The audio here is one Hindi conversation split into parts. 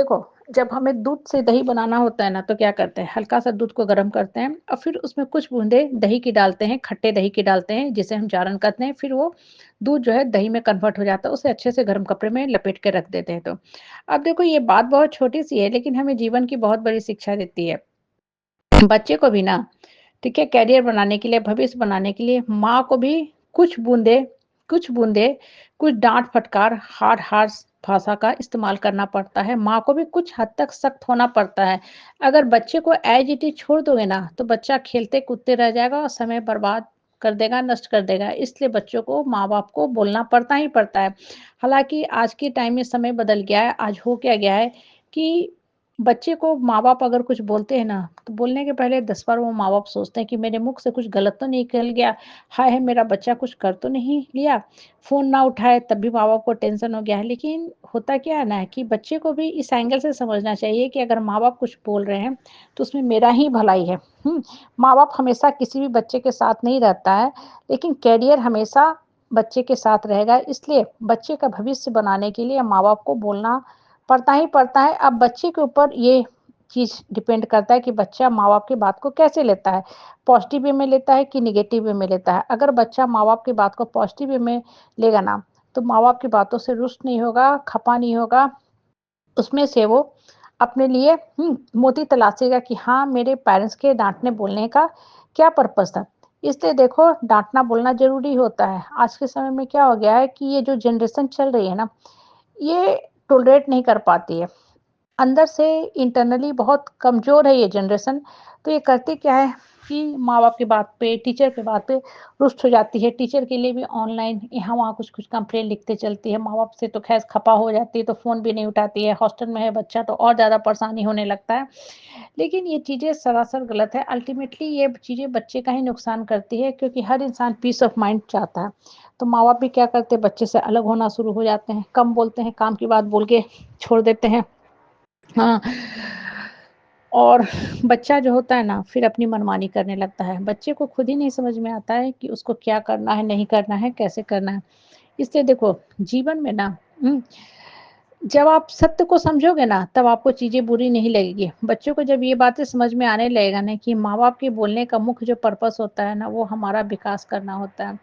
देखो, जब हमें दूध से दही बनाना होता है ना, तो क्या करते हैं, हल्का-सा दूध को गरम करते हैं और फिर उसमें कुछ बूँदे दही की डालते हैं, खट्टे दही की डालते हैं, जिसे हम जारन कहते हैं। फिर वो दूध जो है दही में कन्वर्ट हो जाता है, उसे अच्छे से गरम कपड़े में लपेट के रख देते हैं तो। अब देखो ये बात बहुत छोटी-सी है, लेकिन हमें जीवन की बहुत बड़ी शिक्षा देती है। बच्चे को भी ना, ठीक है, करियर बनाने के लिए, भविष्य बनाने के लिए माँ को भी कुछ बूँदे कुछ बूँदे, कुछ डाँट-फटकार, हार्श भाषा का इस्तेमाल करना पड़ता है। माँ को भी कुछ हद तक सख्त होना पड़ता है। अगर बच्चे को एज़ इट इज़ छोड़ दोगे ना, तो बच्चा खेलते-कूदते रह जाएगा और समय बर्बाद कर देगा, नष्ट कर देगा। इसलिए बच्चों को माँ-बाप को बोलना पड़ता ही पड़ता है। हालाँकि आज के टाइम में समय बदल गया है। आज हो क्या गया है कि बच्चे को माँ-बाप अगर कुछ बोलते हैं ना, तो बोलने के पहले 10 बार वो माँ-बाप सोचते हैं कि मेरे मुख से कुछ गलत तो नहीं निकल गया, हाय! मेरा बच्चा कुछ कर तो नहीं लिया, फ़ोन ना उठाए तब भी माँ-बाप को टेंशन हो गया है। लेकिन होता क्या है ना कि बच्चे को भी इस एंगल से समझना चाहिए कि अगर माँ-बाप कुछ बोल रहे हैं, तो उसमें मेरा ही भलाई है। माँ-बाप हमेशा किसी भी बच्चे के साथ नहीं रहता है, लेकिन करियर हमेशा बच्चे के साथ रहेगा। इसलिए बच्चे का भविष्य बनाने के लिए माँ-बाप को बोलना पड़ता ही पड़ता है। अब बच्चे के ऊपर ये चीज़ डिपेंड करता है कि बच्चा माँ-बाप की बात को कैसे लेता है, पॉज़िटिव वे में लेता है कि नेगेटिव वे में लेता है। अगर बच्चा माँ-बाप की बात को पॉज़िटिव वे में लेगा ना, तो माँ-बाप की बातों से रुष्ट नहीं होगा, खफ़ा नहीं होगा, उसमें से वो अपने लिए मोती तलाशेगा कि हाँ, मेरे पेरेंट्स के डाँटने बोलने का क्या पर्पज़ था। इसलिए देखो डाँटना बोलना ज़रूरी होता है। आज के समय में क्या हो गया है कि ये जो जनरेशन चल रही है ना, ये टॉलरेट नहीं कर पाती है। अंदर से इंटरनली बहुत कमज़ोर है ये जनरेशन, तो ये करती क्या है कि माँ-बाप की बात पे, टीचर की बात पे रुष्ट हो जाती है। टीचर के लिए भी ऑनलाइन यहाँ-वहाँ कुछ-कुछ कंप्लेंट लिखते चलती है। माँ-बाप से तो ख़ैर खफ़ा हो जाती है, तो फ़ोन भी नहीं उठाती है। हॉस्टल में है बच्चा तो और ज़्यादा परेशानी होने लगता है। लेकिन ये चीज़ें सरासर गलत है। अल्टीमेटली ये चीज़ें बच्चे का ही नुकसान करती है क्योंकि हर इंसान पीस ऑफ माइंड चाहता है। तो माँ-बाप भी क्या करते हैं, बच्चे से अलग होना शुरू हो जाते हैं, कम बोलते हैं, काम की बात बोल के छोड़ देते हैं। हाँ, और बच्चा जो होता है ना, फिर अपनी मनमानी करने लगता है। बच्चे को खुद ही नहीं समझ में आता है कि उसको क्या करना है, नहीं करना है, कैसे करना है। इसलिए देखो, जीवन में ना जब आप सत्य को समझोगे ना, तब आपको चीज़ें बुरी नहीं लगेगी। बच्चों को जब ये बातें समझ में आने लगेगा ना कि माँ-बाप के बोलने का मुख्य जो पर्पस होता है ना, वो हमारा विकास करना होता है।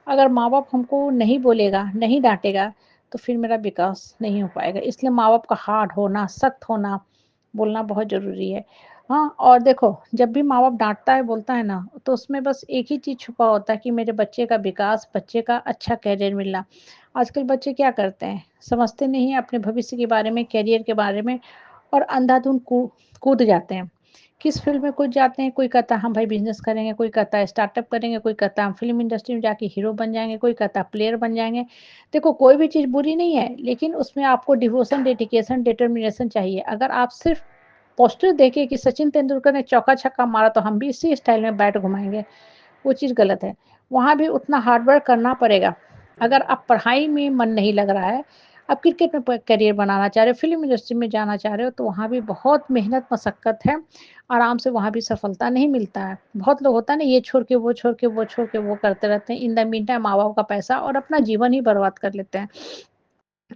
अगर माँ-बाप हमको नहीं बोलेगा, नहीं डाँटेगा, तो फिर मेरा विकास नहीं हो पाएगा। इसलिए माँ-बाप का हार्ड होना, सख्त होना, बोलना बहुत ज़रूरी है। हाँ, और देखो जब भी माँ-बाप डाँटता है, बोलता है ना, तो उसमें बस एक ही चीज़ छुपा होता है कि मेरे बच्चे का विकास, बच्चे का अच्छा करियर मिलना। आजकल बच्चे क्या करते हैं, समझते नहीं हैं अपने भविष्य के बारे में, करियर के बारे में और अंधाधुंध कूद जाते हैं। किस फ़ील्ड में कूद जाते हैं, कोई कहता है हम भाई बिज़नेस करेंगे, कोई कहता है स्टार्टअप करेंगे, कोई कहता है हम फ़िल्म इंडस्ट्री में जाके हीरो बन जाएँगे, कोई कहता है प्लेयर बन जाएँगे। देखो कोई भी चीज़ बुरी नहीं है, लेकिन उसमें आपको डिवोशन, डेडिकेशन, डिटर्मिनेशन चाहिए। अगर आप सिर्फ़ पोस्टर देखे कि सचिन तेंदुलकर ने चौका-छक्का मारा तो हम भी इसी स्टाइल में बैट घुमाएँगे, वो चीज़ गलत है। वहाँ भी उतना हार्ड वर्क करना पड़ेगा। अगर आप पढ़ाई में मन नहीं लग रहा है, आप क्रिकेट में प करियर बनाना चाह रहे हो, फ़िल्म इंडस्ट्री में जाना चाह रहे हो, तो वहाँ भी बहुत मेहनत मशक्कत है, आराम से वहाँ भी सफलता नहीं मिलता है। बहुत लोग होता है ना ये छोड़ के वो छोड़ के वो छोड़ के वो करते रहते हैं, इन द मीन टाइम माँ-बाप का पैसा और अपना जीवन ही बर्बाद कर लेते हैं।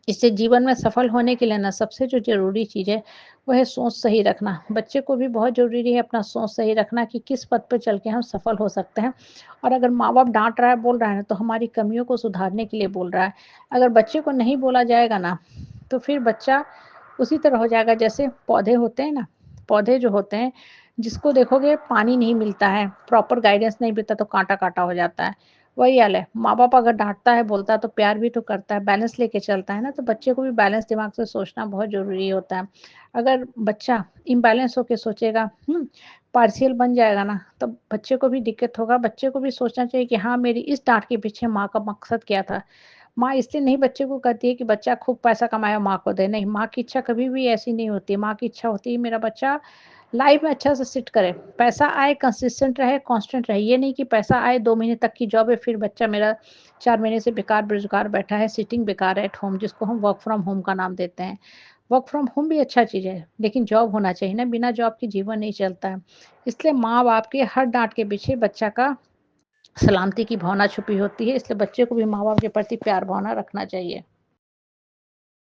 इससे जीवन में सफल होने के लिए ना सबसे जो ज़रूरी चीज़ है, वो है सोच सही रखना। बच्चे को भी बहुत ज़रूरी है अपना सोच सही रखना कि किस पथ पे चल के हम सफल हो सकते हैं। और अगर माँ-बाप डाँट रहा है, बोल रहा है ना, तो हमारी कमियों को सुधारने के लिए बोल रहा है। अगर बच्चे को नहीं बोला जाएगा ना, तो फिर बच्चा उसी तरह हो जाएगा जैसे पौधे होते हैं ना, पौधे जो होते हैं, जिसको देखोगे पानी नहीं मिलता है, प्रॉपर गाइडेंस नहीं मिलता तो काँटा-काँटा हो जाता है। वही हाल है, माँ-बाप अगर डाँटता है, बोलता है तो प्यार भी तो करता है, बैलेंस लेके चलता है ना, तो बच्चे को भी बैलेंस दिमाग से सोचना बहुत ज़रूरी होता है। अगर बच्चा इम्बैलेंस होके सोचेगा, पार्शियल बन जाएगा ना, तब बच्चे को भी दिक्कत होगा, बच्चे को भी सोचना चाहिए कि हाँ, मेरी इस डाँट के पीछे माँ का मकसद क्या था। माँ इसलिए नहीं बच्चे को कहती है कि बच्चा खूब पैसा कमाए और माँ को दे, नहीं, माँ की इच्छा कभी भी ऐसी नहीं होती है। माँ की इच्छा होती है मेरा बच्चा लाइफ में अच्छा से सेट करे, पैसा आए, कंसिस्टेंट रहे, कांस्टेंट रहे। ये नहीं कि पैसा आए, 2 महीने तक की जॉब है, फिर बच्चा मेरा 4 महीने से बेकार बेरोज़गार बैठा है, सिटिंग बेकार है एट होम, जिसको हम वर्क फ्रॉम होम का नाम देते हैं। वर्क फ्रॉम होम भी अच्छा चीज़ है, लेकिन जॉब होना चाहिए ना, बिना जॉब के जीवन नहीं चलता है। इसलिए माँ-बाप के हर डाँट के पीछे बच्चा का सलामती की भावना छुपी होती है, इसलिए बच्चे को भी माँ-बाप के प्रति प्यार भावना रखना चाहिए।